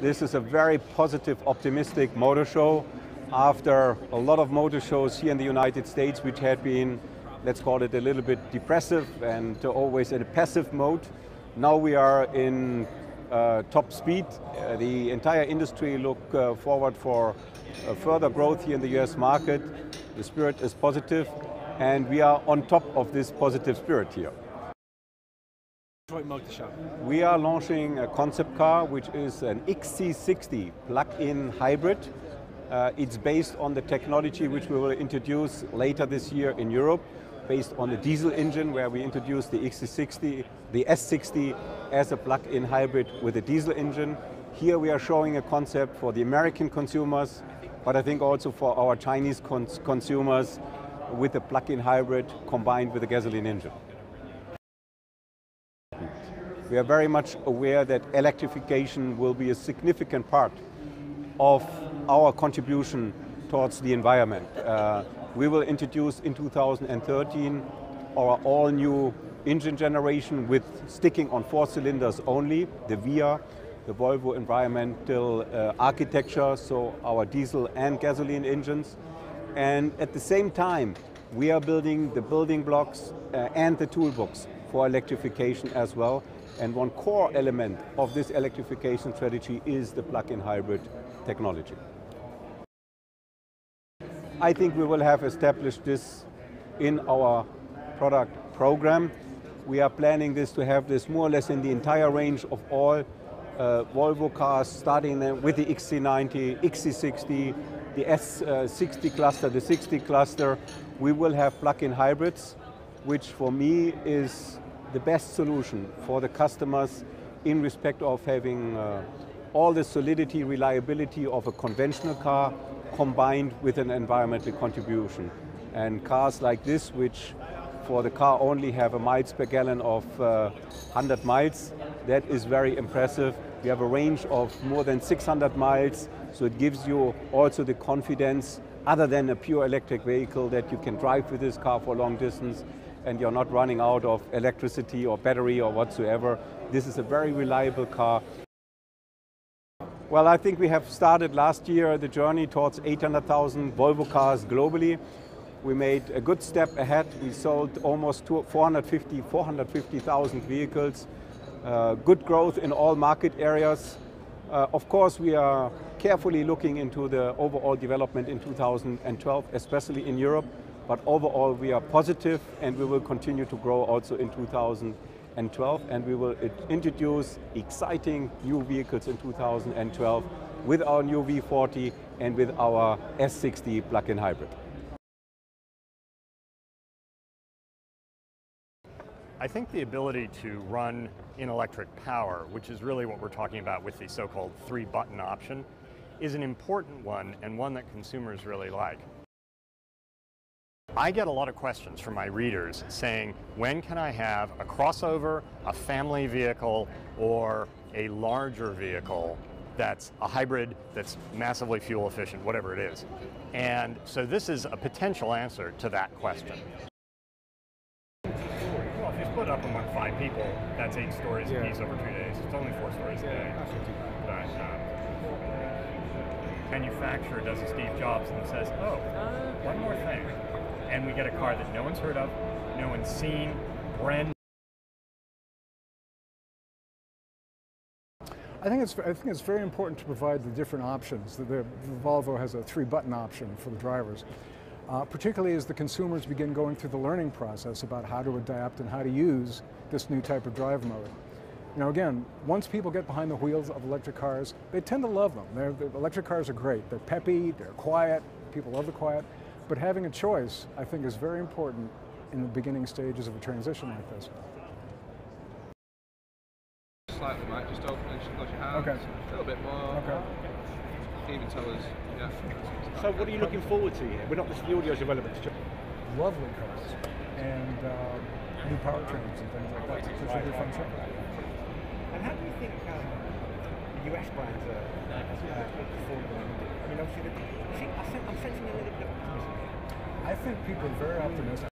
This is a very positive, optimistic motor show after a lot of motor shows here in the United States, which had been, let's call it, a little bit depressive and always in a passive mode. Now we are in top speed. The entire industry look forward for further growth here in the US market. The spirit is positive, and we are on top of this positive spirit here. We are launching a concept car, which is an XC60 plug-in hybrid. It's based on the technology which we will introduce later this year in Europe, based on the diesel engine, where we introduced the XC60, the S60 as a plug-in hybrid with a diesel engine. Here we are showing a concept for the American consumers, but I think also for our Chinese consumers with a plug-in hybrid combined with a gasoline engine. We are very much aware that electrification will be a significant part of our contribution towards the environment. We will introduce in 2013 our all-new engine generation with sticking on 4 cylinders only, the VIA, the Volvo environmental architecture, so our diesel and gasoline engines. And at the same time, we are building the building blocks and the toolbox for electrification as well. And one core element of this electrification strategy is the plug-in hybrid technology. I think we will have established this in our product program. We are planning this to have this more or less in the entire range of all Volvo cars, starting with the XC90, XC60, the S60 cluster, the 60 cluster. We will have plug-in hybrids, which for me is the best solution for the customers in respect of having all the solidity, reliability of a conventional car combined with an environmental contribution. And cars like this, which for the car only have a miles per gallon of 100 miles, that is very impressive. We have a range of more than 600 miles, so it gives you also the confidence, other than a pure electric vehicle, that you can drive with this car for long distance and you're not running out of electricity or battery or whatsoever. This is a very reliable car. Well, I think we have started last year the journey towards 800,000 Volvo cars globally. We made a good step ahead. We sold almost 450,000 vehicles. Good growth in all market areas. Of course, we are carefully looking into the overall development in 2012, especially in Europe. But overall, we are positive, and we will continue to grow also in 2012. And we will introduce exciting new vehicles in 2012 with our new V40 and with our S60 plug-in hybrid. I think the ability to run in electric power, which is really what we're talking about with the so-called 3-button option, is an important one and one that consumers really like. I get a lot of questions from my readers saying, when can I have a crossover, a family vehicle, or a larger vehicle that's a hybrid, that's massively fuel efficient, whatever it is. And so this is a potential answer to that question. Well, if you split up among 5 people, that's 8 stories a piece over 2 days. It's only 4 stories a day. But manufacturer does a Steve Jobs and says, oh, one more thing. And we get a car that no one's heard of, no one's seen, brand new. I think it's very important to provide the different options. The Volvo has a 3-button option for the drivers, particularly as the consumers begin going through the learning process about how to adapt and how to use this new type of drive mode. You know, again, once people get behind the wheels of electric cars, they tend to love them. The electric cars are great. They're peppy, they're quiet, people love the quiet. But having a choice, I think, is very important in the beginning stages of a transition like this. Slightly, Mike, just open and close your hands. Okay. A little bit more. Okay. Even tell us, yeah. So what are you looking forward to here? We're not just the audio is irrelevant. Lovely cars and new powertrains and things like that. So it should be a fun show. And how do you think the US brands are performing? I mean, obviously, I'm sensing a little bit of optimism. I think people are very optimistic.